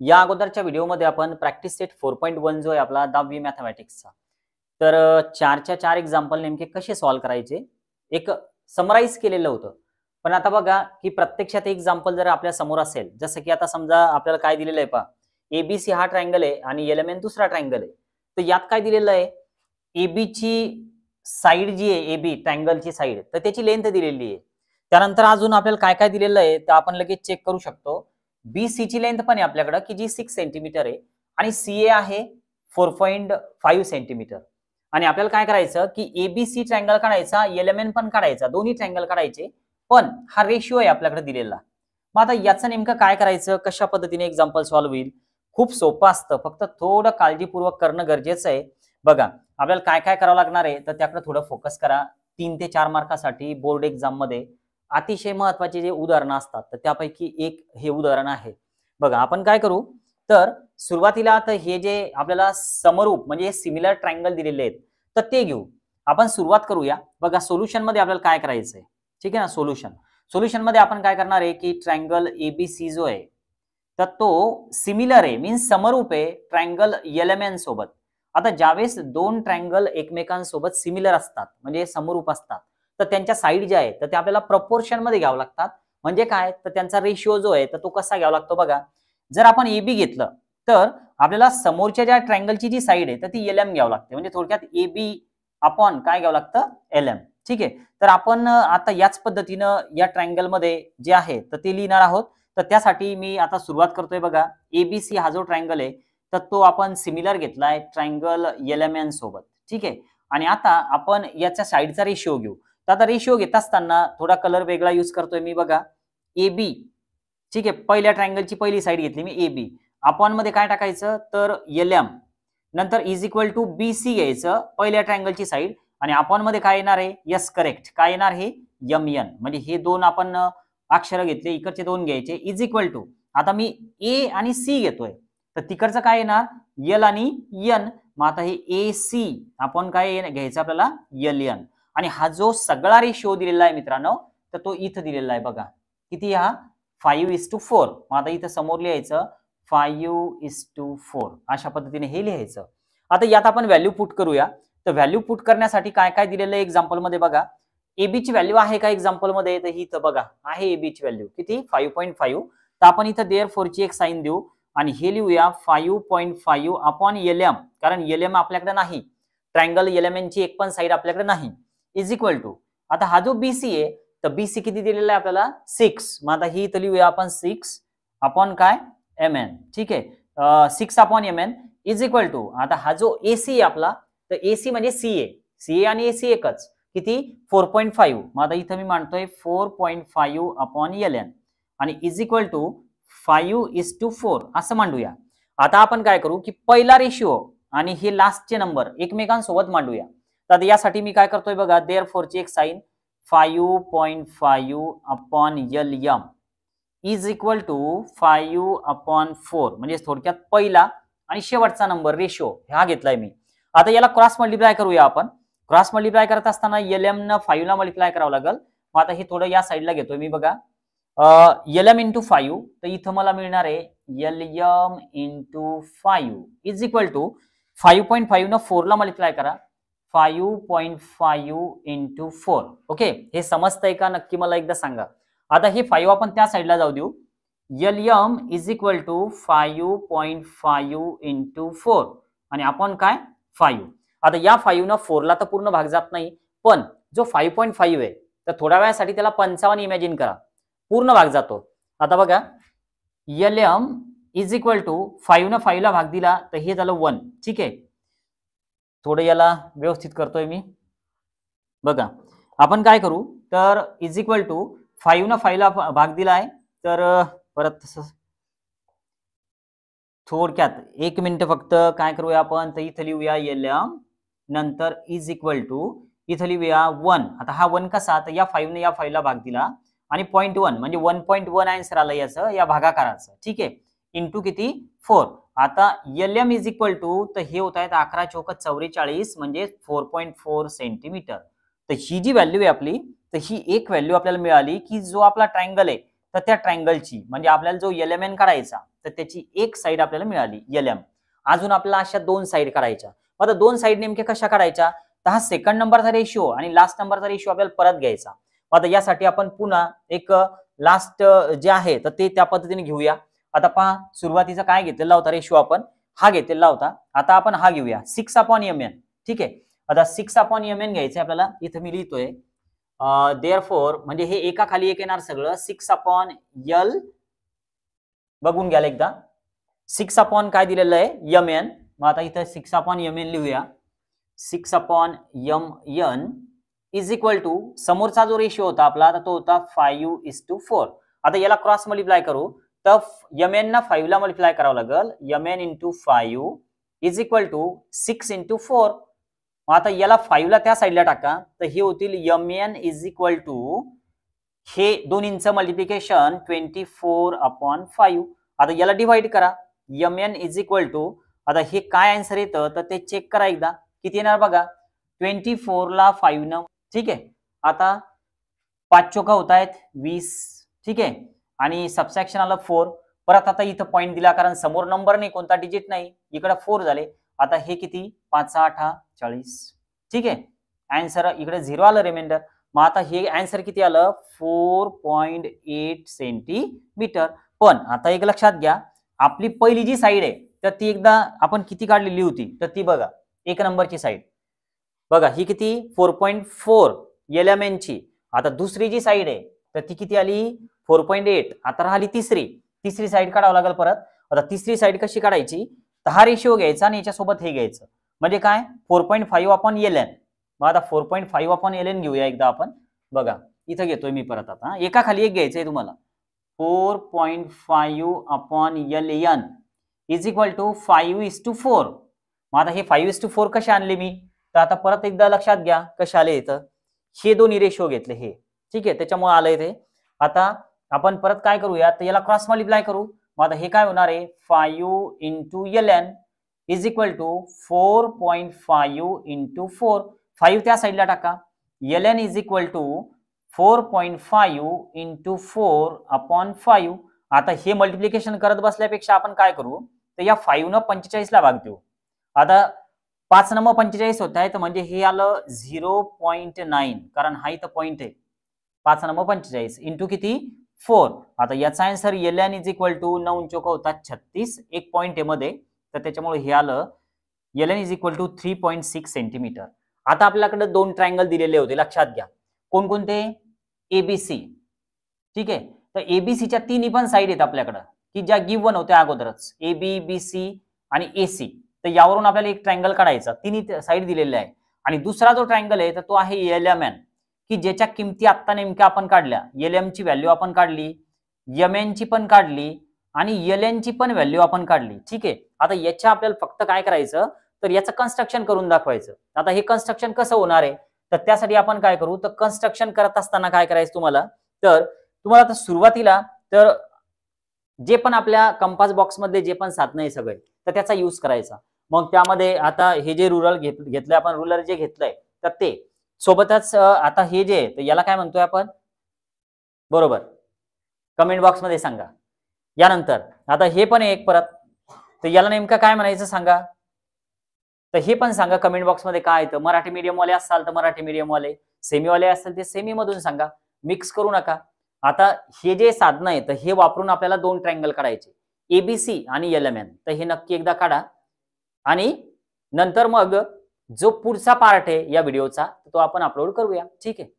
या अगोदरच्या व्हिडिओमध्ये आपण प्रॅक्टिस सेट 4.1 जो आहे आपला 10वी मॅथमॅटिक्सचा, तर 4च्या 4 एक्झाम्पल नेमके कसे सॉल्व्ह करायचे एक समराईज केलेलं होतं. पण आता बघा की प्रत्यक्षात एक्झाम्पल जर आपल्या समोर असेल, जसं की आता समजा आपल्याला काय दिलेलं आहे पहा, एबीसी हा ट्रायंगल आहे आणि एलएमएन दुसरा ट्रायंगल आहे. तर यात काय दिलेलं आहे, एबीची साईड जी आहे, एबी ट्रायंगलची साईड, तर त्याची लेंथ दिलेली आहे. त्यानंतर अजून आपल्याला काय काय दिलेलं आहे तर आपण लगेच चेक करू शकतो. BC ची लेंथ पण आहे आपल्याकडे की जी 6 सेंटीमीटर आहे आणि CA आहे 4.5 सेंटीमीटर. आणि आपल्याला काय करायचं की ABC ट्रायंगल काढायचा, LMN पण काढायचा, दोन्ही ट्रायंगल काढायचे. पण हा रेशिओ आहे आपल्याकडे दिलेला. मग आता याचं नेमकं काय करायचं, कशा पद्धतीने एक्झाम्पल सॉल्व्ह होईल? खूप सोपं असतं, फक्त थोडं काळजीपूर्वक करणं गरजेचं आहे. बघा आपल्याला काय काय करावं लागणार आहे तर त्याकडे थोडं फोकस करा. 3 ते 4 मार्कासाठी बोर्ड एक्झाम मध्ये अतिशय महत्त्वाचे जे उदाहरणं असतात तर त्यापैकी एक हे उदाहरण आहे. बघा आपण काय करू, तर सुरुवातीला आता हे जे आपल्याला समरूप म्हणजे सिमिलर ट्रायंगल दिलेले आहेत तर ते घेऊ. आपण सुरुवात करूया. बघा सोल्युशन मध्ये आपल्याला काय करायचंय, ठीक आहे ना. सोल्युशन मध्ये आपण काय करणार आहे की ट्रायंगल एबीसी जो आहे तर तो सिमिलर आहे, मीन्स समरूप आहे ट्रायंगल एलएमएन सोबत. आता ज्यावेळेस दोन ट्रायंगल एकमेकांसोबत सिमिलर असतात म्हणजे समरूप असतात तर त्यांच्या साईड ज्या आहेत तर ते आपल्याला प्रपोर्शन मध्ये घ्यावं लागतात. म्हणजे काय तर त्यांचा रेशिओ जो आहे तर तो कसा घ्यावा लागतो बघा. जर आपण एबी घेतलं तर आपल्याला समोरच्या ज्या ट्रायंगलची जी साईड आहे तर ती एलएम घ्यावं लागते. म्हणजे थोडक्यात एबी अपॉन काय घ्यावं लागतं, एलएम. ठीक आहे. तर आपण आता याच पद्धतीनं या ट्रायंगल मध्ये जे आहे तर ते लिहिणार आहोत. तर त्यासाठी मी आता सुरुवात करतोय. बघा एबीसी हा जो ट्रायंगल आहे तर तो आपण सिमिलर घेतलाय ट्रायंगल एलएमएन सोबत. ठीक आहे. आणि आता आपण याच्या साईडचा रेशिओ घेऊ. तर आता रेशिओ घेत असताना थोडा कलर वेगळा यूज करतोय मी. बघा एबी, ठीक आहे, पहिल्या ट्रायंगलची पहिली साईड घेतली मी एबी. अपॉन मध्ये काय टाकायचं तर एलएम, नंतर इज इक्वल टू बीसी घ्यायचं पहिल्या ट्रायंगलची साईड आणि अपॉन मध्ये काय येणार आहे, यस करेक्ट, काय येणार हे एमएन. म्हणजे हे दोन आपण अक्षर घेतले, इकडचे दोन घ्यायचे. इज इक्वल टू आता मी ए आणि सी घेतोय तर तिकडचं काय येणार एल आणि एन. मग आता हे ए सी आपण काय घ्यायचं आपल्याला एल एन. आणि हा जो सगळा रेशिओ दिलेला आहे मित्रांनो तर तो इथं दिलेला आहे. बघा किती, हा 5:4. मग आता इथं समोर लिहायचं 5:4 अशा पद्धतीने हे लिहायचं. आता यात आपण व्हॅल्यू पुट करूया. तर व्हॅल्यू पुट करण्यासाठी काय काय दिलेलं आहे एक्झाम्पल मध्ये बघा. एबी ची व्हॅल्यू आहे का एक्झाम्पल मध्ये, तर ही इथं बघा आहे एबी ची व्हॅल्यू किती 5.5. तर आपण इथं देअरफॉर ची एक साइन देऊ आणि हे लिहूया 5.5 अपॉन एलएम, कारण एलएम आपल्याकडे नाही, ट्रायंगल एलएमएन ची एक पण साइड आपल्याकडे नाही. इज इक्वल टू आता हा जो बीसी आहे तर बीसी किती दिलेला आहे आपल्याला 6. मग आता ही इथं लिहूया आपण 6 अपॉन काय एम एन. ठीक आहे, 6 upon M N is equal to आता हा जो एसी आहे आपला तर एसी म्हणजे सीए, सीए आणि एसी एकच, किती 4.5. मग आता इथं मी मांडतोय 4.5 अपॉन एल एन आणि इज इक्वल टू 5:4 असं मांडूया. आता आपण काय करू की पहिला रेशिओ आणि हे लास्टचे नंबर एकमेकांसोबत मांडूया. तर यासाठी मी काय करतोय बघा देअरफॉर ची एक sign 5.5 upon L M is equal to 5/4. म्हणजे थोडक्यात पहिला आणि शेवटचा नंबर रेशिओ हा घेतलाय मी. आता याला क्रॉस मल्टिप्लाय करूया आपण. क्रॉस मल्टिप्लाय करत असताना एलएम न 5 ला मल्टिप्लाय करावं लागेल. मग आता हे थोडं या साईडला घेतोय मी. बघा एलएम इंटू 5 तर इथं मला मिळणार आहे LM into 5 is equal to 5.5 न 4 ला मल्टिप्लाय करा 5.5 इंटू 4. ओके, हे समजतंय का नक्की मला एकदा सांगा. आता हे 5 आपण त्या साईडला जाऊ देऊ. LM is equal to 5.5 into 4 आणि आपण काय 5. आता या 5 न 4 ला तर पूर्ण भाग जात नाही, पण जो 5.5 आहे तर थोड्या वेळासाठी त्याला 55 इमॅजिन करा, पूर्ण भाग जातो. आता बघा एलएम इज इक्वल टू 5 न 5 ला भाग दिला तर हे झालं 1. ठीक आहे, थोडं याला व्यवस्थित करतोय मी. बघा आपण काय करू तर इज इक्वल टू 5 न 5 ला भाग दिलाय तर परत थोडक्यात एक मिनिट फक्त काय करूया आपण तर इथं लिहूया एलएम नंतर इज इक्वल टू इथं लिहूया 1. आता हा 1 कसा तर या 5 ने या 5 ला भाग दिला आणि 0.1 म्हणजे 1.1 आन्सर आलं याचं या भागाकाराचं. ठीक आहे, इंटू किती 4. आता एलएम इज इक्वल टू तर हे होत आहेत 11 चौक 44 म्हणजे 4.4 सेंटीमीटर. तर ही जी व्हॅल्यू आहे आपली तर ही एक व्हॅल्यू आपल्याला मिळाली की जो आपला ट्रायंगल आहे तर त्या ट्रायंगलची म्हणजे आपल्याला जो LMN काढायचा तर त्याची एक साइड आपल्याला मिळाली LM. अजून आपल्याला अशा दोन साइड काढायच्या. आता दोन साइड नेमके कशा काढायच्या तर हा सेकंड नंबरचा रेशिओ आणि लास्ट नंबरचा रेशिओ आपल्याला परत घ्यायचा. आता यासाठी आपण पुन्हा एक लास्ट जे आहे तर ते त्या पद्धतीने घेऊया. आता पहा सुरुवातीचा काय घेतलेला होता रेशिओ आपण हा घेतलेला होता. आता आपण हा घेऊया 6/mn. ठीक आहे. आता 6/mn घ्यायचं आपल्याला. इथे मी लिहितोय देअरफॉर म्हणजे हे एका खाली एक येणार सगळं 6/L बघून घ्या एकदा 6 काय दिलेलं आहे mn. मग आता इथं 6/mn लिहूया. 6/mn इज इक्वल टू समोरचा जो रेशिओ होता आपला तो होता 5:4. आता याला क्रॉस मल्टिप्लाय करू तर mn ना 5 ला मल्टिप्लाय करावं लागेल. mn × 5 is equal to 6 × 4. आता याला 5 ला त्या साईडला टाका तर हे होतील mn इज इक्वल टू हे दोन्हींचं मल्टिप्लिकेशन 24/5. आता याला डिवाइड करा mn इज इक्वल टू आता हे काय आन्सर येतं तर ते चेक करा एकदा किती येणार बघा 24 ला 5 न. ठीक आहे. आता 5 चोका होत आहेत 20. ठीक आहे. आणि सबट्रॅक्शन आलं 4. परत आता इथं पॉईंट दिला कारण समोर नंबर नाही कोणता डिजिट नाही इकडे 4 झाले. आता हे किती 5×8 = 40. ठीक आहे. आन्सर इकडे 0 आलं रिमाइंडर. मग आता हे आन्सर किती आलं 4.8 सेंटीमीटर. पण आता एक लक्षात घ्या आपली पहिली जी साइड आहे तर ती एकदा आपण किती काढलेली होती तर ती बघा एक नंबरची साइड बघा ही किती 4.4 LMN ची. आता दुसरी जी साइड आहे तर ती किती आली 4.8. आता राहिली तिसरी साइड काढावं लागेल परत. आता तिसरी साइड कशी काढायची तर हा रेशिओ घ्यायचा आणि याच्यासोबत हे घ्यायचं म्हणजे काय 4.5/LN. मग आता 4.5/LN घेऊया एकदा आपण बघा इथं घेतोय मी परत. आता एका खाली एक घ्यायचंय तुम्हाला 4.5/LN इज इक्वल टू 5:4. मग आता हे 5:4 कसे आणले मी तर आता परत एकदा लक्षात घ्या कसे आले इथं हे दोन्ही रेशिओ घेतले हे. ठीक आहे. त्याच्यामुळे आलंय ते. आता आपण परत काय करूया तर याला क्रॉस मल्टिप्लाय करू. मग आता हे काय होणार आहे 5 × LN इज इक्वल टू 4.5 × 4. 5 त्या साईडला टाका LN इज इक्वल टू 4.5 × 4/5. आता हे मल्टिप्लिकेशन करत बसल्यापेक्षा आपण काय करू तर या 5 न 45 ला भाग देऊ. आता 5 न 45 होत आहे तर म्हणजे हे आलं 0.9 कारण हा इथं पॉइंट आहे 5 न 45 इंटू किती 4. आता याचा answer LN is equal to 9 चोका होतात 36 एक पॉइंट आहे मध्ये तर त्याच्यामुळे हे आलं LN is equal to 3.6 centimetre. आता आपल्याकडे दोन ट्रायंगल दिलेले होते लक्षात घ्या कोणकोणते ABC. ठीक आहे. तर ABCच्या तिन्ही पण साइड आहेत आपल्याकडे की ज्या गिव्हन होत्या अगोदरच AB BC आणि AC. तर यावरून आपल्याला एक ट्रायंगल काढायचा तिन्ही साइड दिलेल्या आहे. आणि दुसरा जो ट्रायंगल आहे तर तो आहे LMN की ज्याच्या किमती आता नेमक्या आपण काढल्या. LM ची व्हॅल्यू आपण काढली MN ची पण काढली आणि LN ची पण व्हॅल्यू आपण काढली. ठीक आहे. आता याच्या आपल्याला फक्त काय करायचं तर याचं कन्स्ट्रक्शन करून दाखवायचं. आता हे कन्स्ट्रक्शन कसं होणार आहे तर त्यासाठी आपण काय करू तर कन्स्ट्रक्शन करत असताना काय करायचं तुम्हाला तर तुम्हाला आता सुरुवातीला तर जे पण आपल्या कंपास बॉक्स मध्ये जे पण साधनं आहे सगळे तर त्याचा यूज करायचा. मग त्यामध्ये आता हे जे रुलर घेतलंय आपण रुलर जे घेतलंय तर ते सोबतच आता हे जे तर याला काय म्हणतोय आपण बरोबर कमेंट बॉक्स मध्ये सांगा. यानंतर आता हे पण एक परत तर याला नेमकं काय म्हणायचं सांगा तर हे पण सांगा कमेंट बॉक्स मध्ये काय येतं. मराठी मीडियम वाले असाल तर मराठी मीडियम वाले सेमी वाले असाल ते सेमी मधून सांगा मिक्स करू नका. आता हे जे साधनं आहे तर हे वापरून आपल्याला दोन ट्रायंगल काढायचे ABC आणि LMN. तर हे नक्की एकदा काढा आणि नंतर मग जो पुढचा पार्ट आहे या व्हिडिओचा तो आपण अपलोड करूया. ठीक आहे.